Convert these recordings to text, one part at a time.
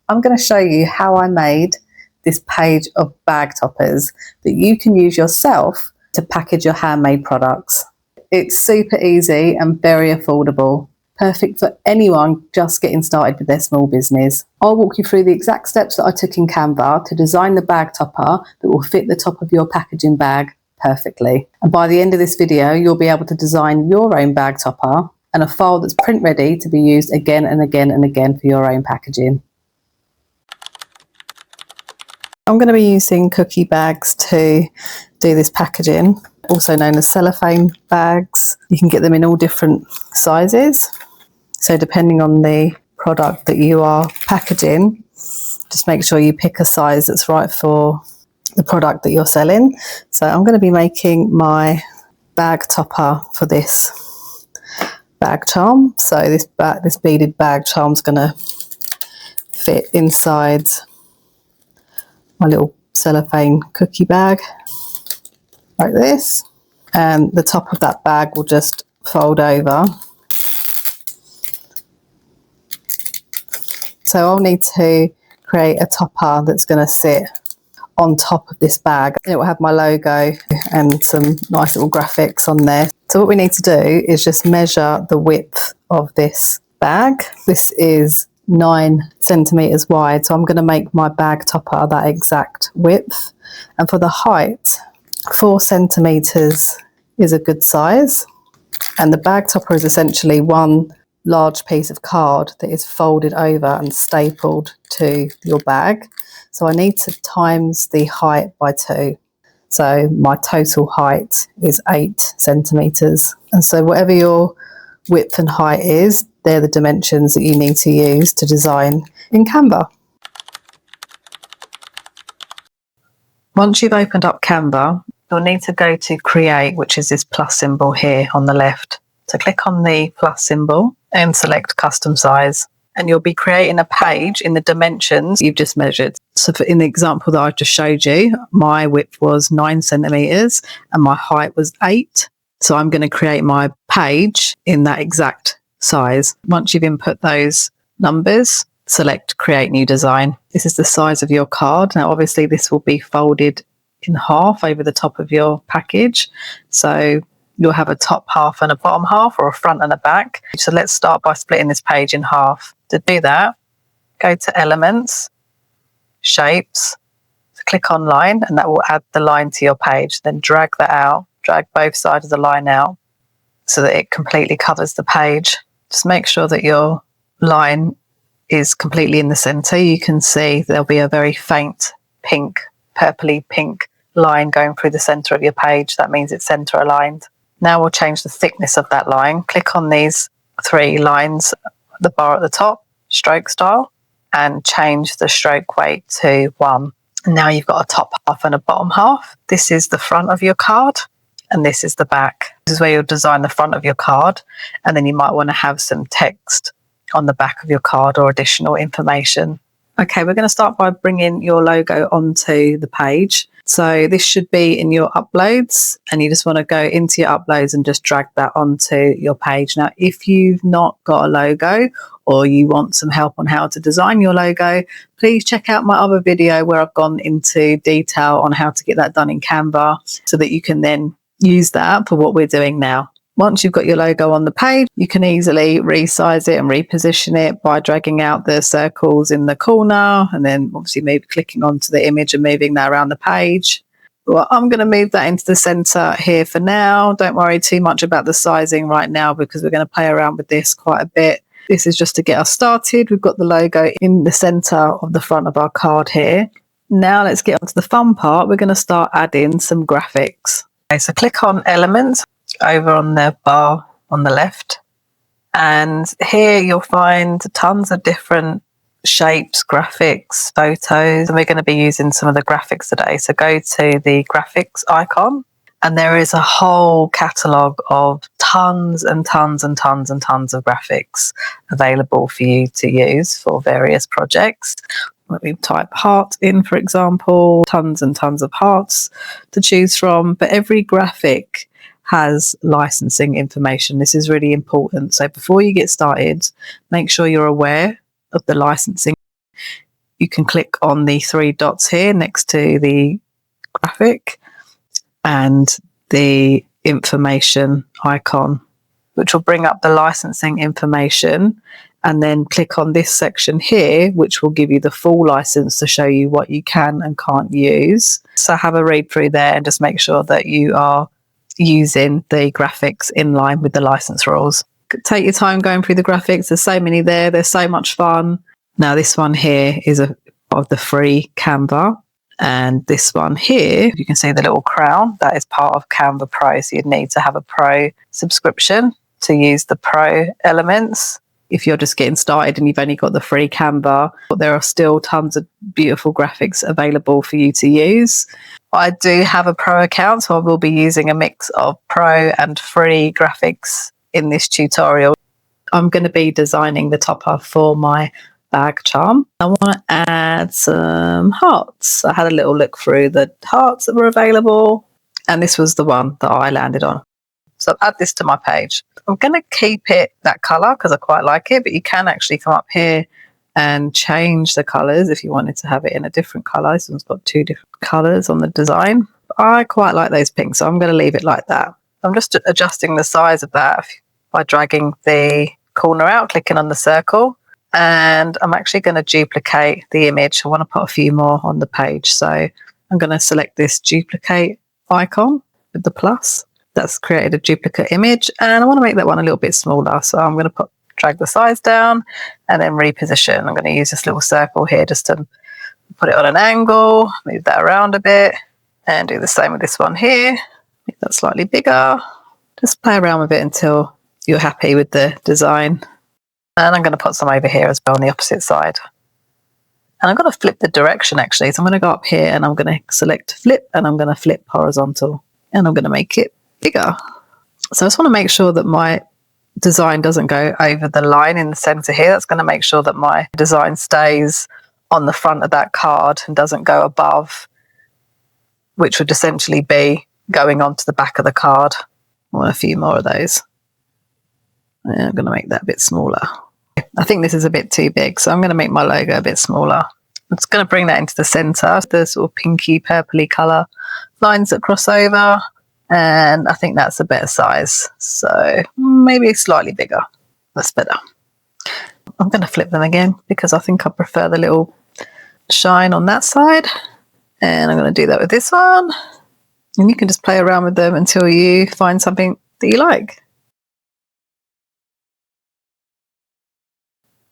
I'm going to show you how I made this page of bag toppers that you can use yourself to package your handmade products. It's super easy and very affordable, perfect for anyone just getting started with their small business. I'll walk you through the exact steps that I took in Canva to design the bag topper that will fit the top of your packaging bag perfectly. And by the end of this video, you'll be able to design your own bag topper and a file that's print ready to be used again and again and again for your own packaging. I'm going to be using cookie bags to do this packaging, also known as cellophane bags. You can get them in all different sizes. So depending on the product that you are packaging, just make sure you pick a size that's right for the product that you're selling. So I'm going to be making my bag topper for this bag charm. So this beaded bag charm is going to fit inside my little cellophane cookie bag like this, and the top of that bag will just fold over. So I'll need to create a topper that's going to sit on top of this bag. It will have my logo and some nice little graphics on there. So what we need to do is just measure the width of this bag. This is 9 centimeters wide, so I'm going to make my bag topper that exact width. And for the height, 4 centimeters is a good size. And the bag topper is essentially one large piece of card that is folded over and stapled to your bag. So I need to times the height by 2. So my total height is 8 centimeters. And so whatever your width and height is, they're the dimensions that you need to use to design in Canva. Once you've opened up Canva, you'll need to go to Create, which is this plus symbol here on the left. So click on the plus symbol and select Custom Size. And you'll be creating a page in the dimensions you've just measured. So in the example that I've just showed you, my width was 9 centimeters and my height was 8. So I'm going to create my page in that exact size. Once you've input those numbers, select Create New Design. This is the size of your card. Now obviously this will be folded in half over the top of your package. So you'll have a top half and a bottom half, or a front and a back. So let's start by splitting this page in half. To do that, go to Elements, Shapes, click on Line, and that will add the line to your page. Then drag that out, drag both sides of the line out so that it completely covers the page. Just make sure that your line is completely in the center. You can see there'll be a very faint pink, purpley pink line going through the center of your page. That means it's center aligned. Now we'll change the thickness of that line. Click on these 3 lines, the bar at the top, stroke style, and change the stroke weight to 1. And now you've got a top half and a bottom half. This is the front of your card, and this is the back. This is where you'll design the front of your card, and then you might want to have some text on the back of your card or additional information. Okay, we're going to start by bringing your logo onto the page. So this should be in your uploads, and you just want to go into your uploads and just drag that onto your page. Now, if you've not got a logo or you want some help on how to design your logo, please check out my other video where I've gone into detail on how to get that done in Canva so that you can then use that for what we're doing now. Once you've got your logo on the page, you can easily resize it and reposition it by dragging out the circles in the corner, and then obviously maybe clicking onto the image and moving that around the page. Well, I'm going to move that into the center here for now. Don't worry too much about the sizing right now because we're going to play around with this quite a bit. This is just to get us started. We've got the logo in the center of the front of our card here. Now let's get on to the fun part. We're going to start adding some graphics. Okay, so click on Elements over on the bar on the left, and here you'll find tons of different shapes, graphics, photos, and we're going to be using some of the graphics today. So go to the graphics icon, and there is a whole catalogue of tons and tons and tons and tons of graphics available for you to use for various projects. Let me type heart in, for example, tons and tons of hearts to choose from, but every graphic has licensing information. This is really important. So before you get started, make sure you're aware of the licensing. you can click on the three dots here next to the graphic and the information icon, which will bring up the licensing information, and then click on this section here, which will give you the full license to show you what you can and can't use. So have a read through there and just make sure that you are using the graphics in line with the license rules. Take your time going through the graphics. There's so many there. They're so much fun. Now this one here is of the free Canva. And this one here, you can see the little crown, that is part of Canva Pro. So you'd need to have a Pro subscription to use the Pro elements. If you're just getting started and you've only got the free Canva, but there are still tons of beautiful graphics available for you to use. I do have a Pro account, so I will be using a mix of Pro and free graphics in this tutorial. I'm going to be designing the topper for my bag charm. I want to add some hearts. I had a little look through the hearts that were available, and this was the one that I landed on. So I'll add this to my page. I'm going to keep it that colour because I quite like it, but you can actually come up here and change the colours if you wanted to have it in a different colour. This one's got two different colours on the design. I quite like those pinks, so I'm going to leave it like that. I'm just adjusting the size of that by dragging the corner out, clicking on the circle, and I'm actually going to duplicate the image. I want to put a few more on the page, so I'm going to select this duplicate icon with the plus. That's created a duplicate image, and I want to make that one a little bit smaller, so I'm going to drag the size down and then reposition. I'm going to use this little circle here just to put it on an angle, move that around a bit, and do the same with this one here. Make that slightly bigger. Just play around with it until you're happy with the design. And I'm going to put some over here as well on the opposite side. And I'm going to flip the direction actually. So I'm going to go up here and I'm going to select flip, and I'm going to flip horizontal, and I'm going to make it bigger. So I just want to make sure that my design doesn't go over the line in the center here. That's going to make sure that my design stays on the front of that card and doesn't go above, which would essentially be going onto the back of the card. I want a few more of those. And I'm going to make that a bit smaller. I think this is a bit too big, so I'm going to make my logo a bit smaller. I'm just going to bring that into the center, the sort of pinky purpley color lines that cross over. And I think that's a better size, so maybe slightly bigger. That's better. I'm going to flip them again because I think I prefer the little shine on that side, and I'm going to do that with this one, and you can just play around with them until you find something that you like.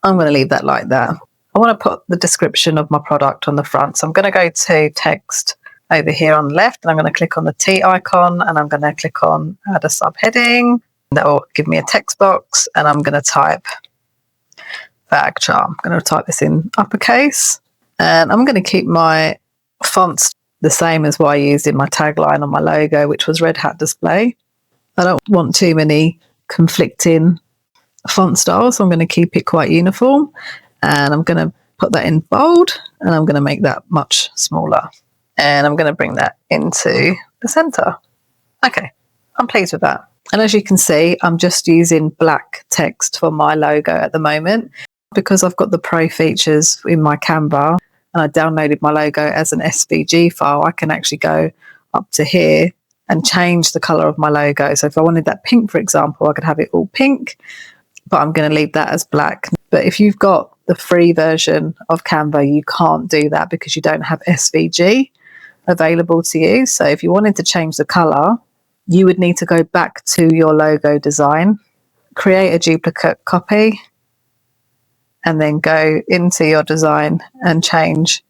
I'm going to leave that like that. I want to put the description of my product on the front, so I'm going to go to text over here on the left, and I'm going to click on the T icon, and I'm going to click on add a subheading. That will give me a text box, and I'm going to type bag charm. I'm going to type this in uppercase, and I'm going to keep my fonts the same as what I used in my tagline on my logo, which was Red Hat Display. I don't want too many conflicting font styles, so I'm going to keep it quite uniform, and I'm going to put that in bold, and I'm going to make that much smaller. And I'm going to bring that into the center. Okay, I'm pleased with that. And as you can see, I'm just using black text for my logo at the moment because I've got the Pro features in my Canva and I downloaded my logo as an SVG file. I can actually go up to here and change the color of my logo. So if I wanted that pink, for example, I could have it all pink, but I'm going to leave that as black. But if you've got the free version of Canva, you can't do that because you don't have SVG available to you. So if you wanted to change the color, you would need to go back to your logo design, create a duplicate copy, and then go into your design and change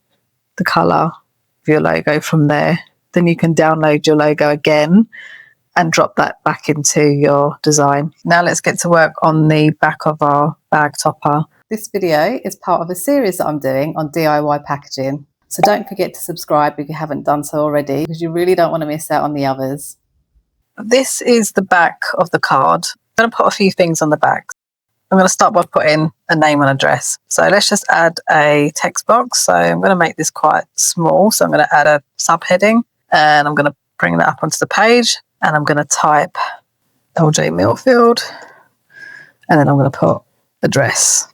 the color of your logo from there. Then you can download your logo again and drop that back into your design. Now let's get to work on the back of our bag topper. This video is part of a series that I'm doing on DIY packaging. So don't forget to subscribe if you haven't done so already, because you really don't want to miss out on the others. This is the back of the card. I'm going to put a few things on the back. I'm going to start by putting a name and address. So let's just add a text box. So I'm going to make this quite small. So I'm going to add a subheading, and I'm going to bring that up onto the page, and I'm going to type LJ Millfield, and then I'm going to put address.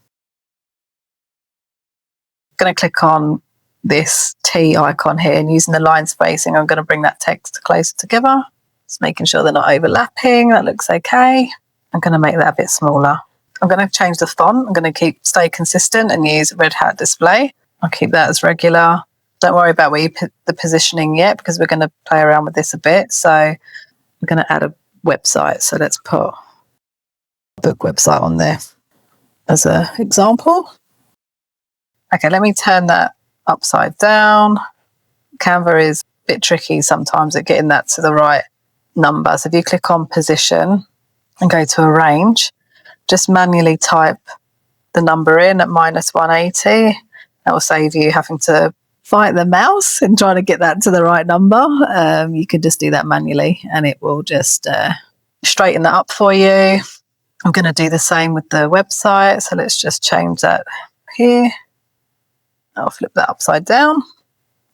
going to click on this T icon here, and using the line spacing, I'm going to bring that text closer together. Just making sure they're not overlapping. That looks okay. I'm going to make that a bit smaller. I'm going to change the font. I'm going to stay consistent and use Red Hat Display. I'll keep that as regular. Don't worry about where you put the positioning yet, because we're going to play around with this a bit. So we're going to add a website. So let's put a book website on there as an example. Okay, let me turn that upside down. Canva is a bit tricky sometimes at getting that to the right number. So if you click on position and go to arrange, just manually type the number in at -180. That will save you having to fight the mouse and trying to get that to the right number. You can just do that manually and it will just straighten that up for you. I'm going to do the same with the website. So let's just change that here. I'll flip that upside down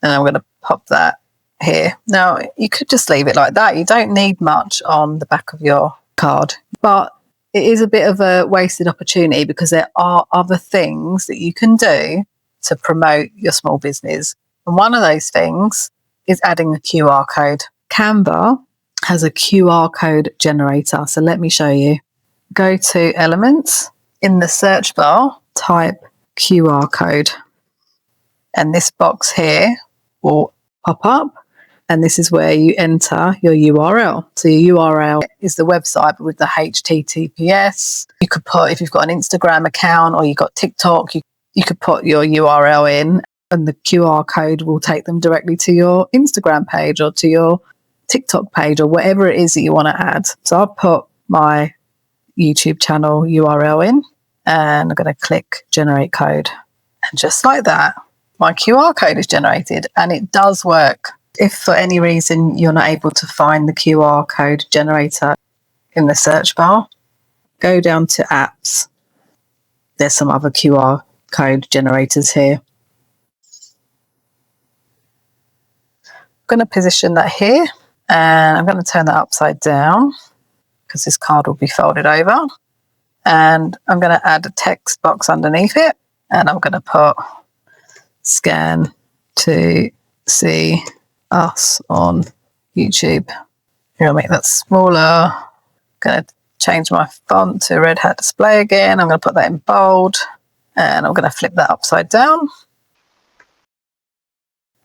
and I'm going to pop that here. Now, you could just leave it like that. You don't need much on the back of your card, but it is a bit of a wasted opportunity because there are other things that you can do to promote your small business. And one of those things is adding a QR code. Canva has a QR code generator. So let me show you. Go to Elements. In the search bar, type QR code. And this box here will pop up. And this is where you enter your URL. So your URL is the website, but with the HTTPS. You could put, if you've got an Instagram account or you've got TikTok, you could put your URL in and the QR code will take them directly to your Instagram page or to your TikTok page or whatever it is that you want to add. So I'll put my YouTube channel URL in and I'm going to click generate code. And just like that, my QR code is generated and it does work. If for any reason you're not able to find the QR code generator in the search bar, go down to apps. There's some other QR code generators here. I'm going to position that here and I'm going to turn that upside down because this card will be folded over. And I'm going to add a text box underneath it and I'm going to put scan to see us on YouTube. I'll make that smaller. I'm going to change my font to Red Hat Display again. I'm going to put that in bold and I'm going to flip that upside down.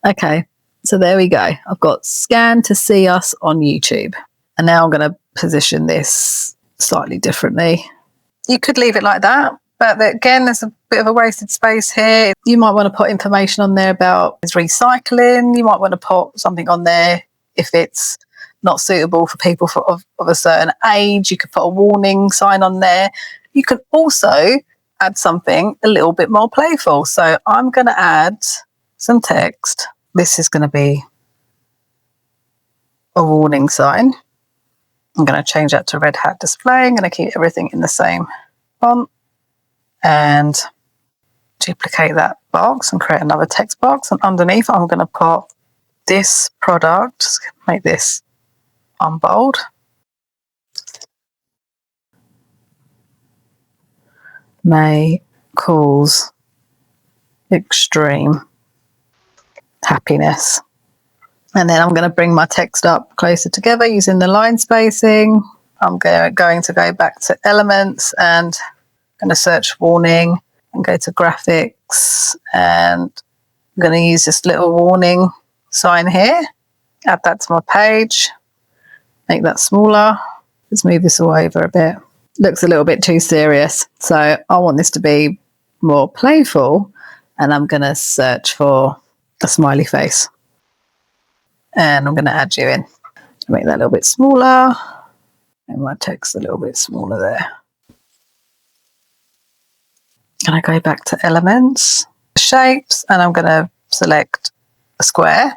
Okay, so there we go. I've got scan to see us on YouTube. And now I'm going to position this slightly differently. You could leave it like that, but again, there's a bit of a wasted space here. You might want to put information on there about recycling. You might want to put something on there if it's not suitable for people of a certain age. You could put a warning sign on there. You could also add something a little bit more playful. So I'm going to add some text. This is going to be a warning sign. I'm going to change that to Red Hat Display. I'm going to keep everything in the same font and duplicate that box and create another text box. And underneath, I'm going to put this product, make this unbold. May cause extreme happiness. And then I'm going to bring my text up closer together using the line spacing. I'm going to go back to Elements and I'm going to search warning and go to graphics. And I'm going to use this little warning sign here. Add that to my page. Make that smaller. Let's move this all over a bit. Looks a little bit too serious. So I want this to be more playful. And I'm going to search for a smiley face. And I'm going to add you in. Make that a little bit smaller. And my text a little bit smaller there. And I go back to Elements, Shapes, and I'm going to select a square.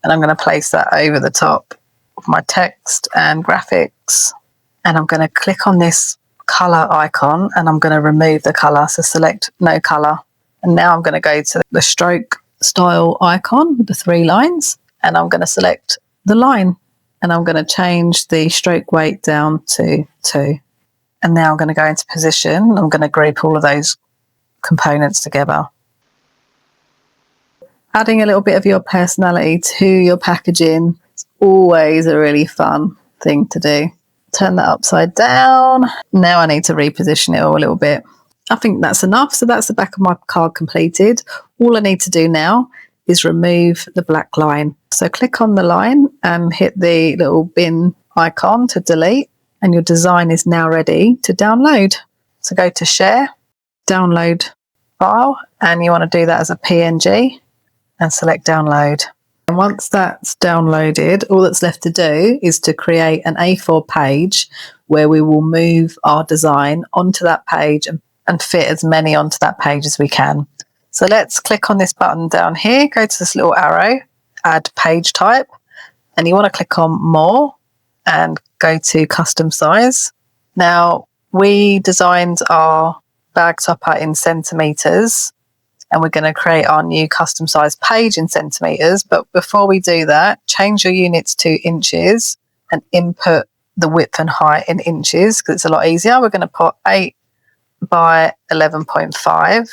And I'm going to place that over the top of my text and graphics. And I'm going to click on this color icon and I'm going to remove the color. So select no color. And now I'm going to go to the stroke style icon with the 3 lines. And I'm going to select the line and I'm going to change the stroke weight down to 2. And now I'm going to go into position. I'm going to group all of those components together. Adding a little bit of your personality to your packaging is always a really fun thing to do. Turn that upside down. Now I need to reposition it all a little bit. I think that's enough. So that's the back of my card completed. All I need to do now is remove the black line. So click on the line and hit the little bin icon to delete, and your design is now ready to download. So go to share, download file, and you want to do that as a PNG and select download. And once that's downloaded, all that's left to do is to create an A4 page where we will move our design onto that page and fit as many onto that page as we can. So let's click on this button down here, go to this little arrow, add page type, and you want to click on more and go to custom size. Now, we designed our bag topper in centimetres, and we're going to create our new custom size page in centimetres. But before we do that, change your units to inches and input the width and height in inches because it's a lot easier. We're going to put 8 by 11.5.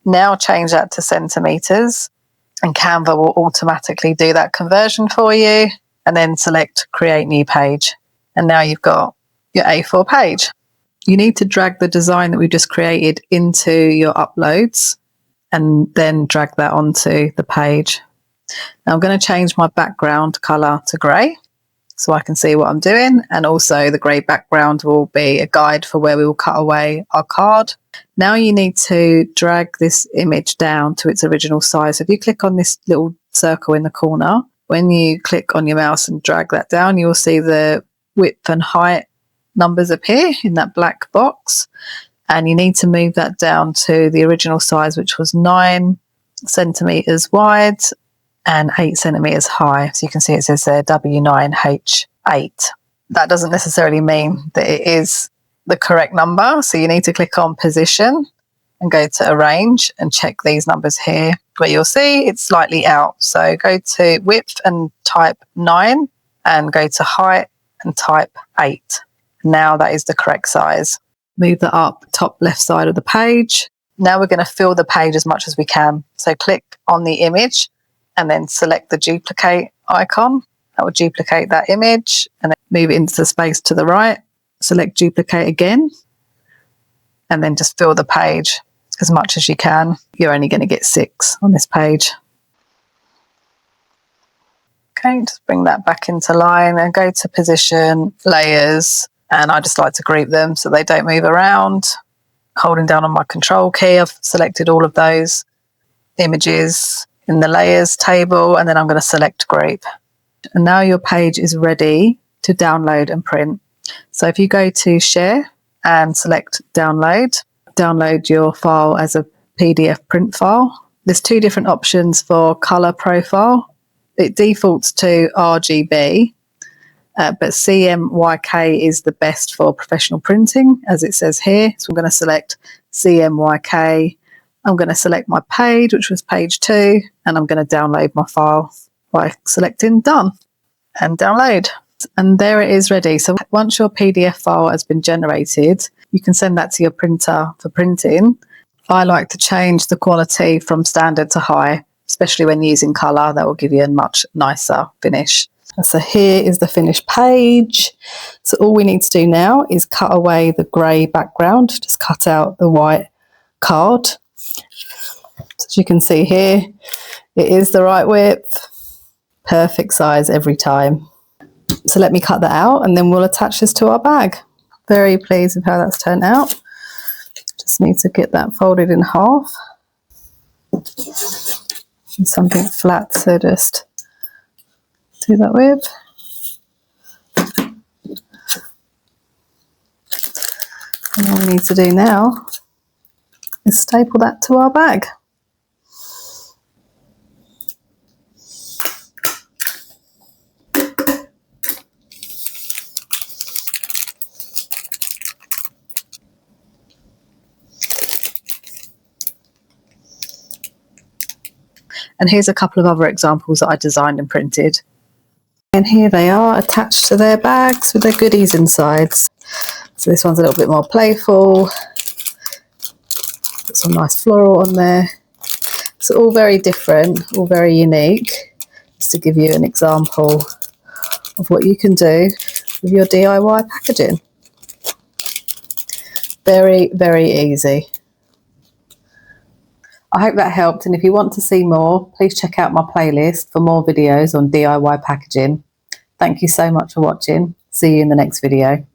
Now change that to centimetres, and Canva will automatically do that conversion for you, and then select create new page. And now you've got your A4 page. You need to drag the design that we've just created into your uploads and then drag that onto the page. Now I'm going to change my background colour to grey so I can see what I'm doing, and also the grey background will be a guide for where we will cut away our card. Now you need to drag this image down to its original size. If you click on this little circle in the corner, when you click on your mouse and drag that down, you will see the width and height numbers appear in that black box, and you need to move that down to the original size, which was 9 centimetres wide and 8 centimetres high. So you can see it says there W9H8. That doesn't necessarily mean that it is the correct number, so you need to click on position and go to arrange and check these numbers here where you'll see it's slightly out. So go to width and type 9 and go to height and type 8. Now that is the correct size. Move that up top left side of the page. Now we're going to fill the page as much as we can. So click on the image and then select the duplicate icon. That will duplicate that image, and then move it into the space to the right. Select duplicate again, and then just fill the page as much as you can. You're only going to get 6 on this page. Okay, just bring that back into line and go to position, layers, and I just like to group them so they don't move around. Holding down on my control key, I've selected all of those images in the layers table, and then I'm going to select group. And now your page is ready to download and print. So if you go to share and select download, download your file as a PDF print file. There's 2 different options for color profile. It defaults to RGB, but CMYK is the best for professional printing, as it says here. So I'm going to select CMYK. I'm going to select my page, which was page 2, and I'm going to download my file by selecting done and download. And there it is ready. So once your PDF file has been generated, you can send that to your printer for printing. I like to change the quality from standard to high, especially when using colour. That will give you a much nicer finish. So here is the finished page. So all we need to do now is cut away the grey background, just cut out the white card. So as you can see here, it is the right width, perfect size every time. So let me cut that out and then we'll attach this to our bag. Very pleased with how that's turned out. Just need to get that folded in half. And something flat, so just do that with. And all we need to do now is staple that to our bag. And here's a couple of other examples that I designed and printed. And here they are attached to their bags with their goodies inside. So this one's a little bit more playful. Got some nice floral on there. It's all very different, all very unique. Just to give you an example of what you can do with your DIY packaging. Very, very easy. I hope that helped, and if you want to see more, please check out my playlist for more videos on DIY packaging. Thank you so much for watching. See you in the next video.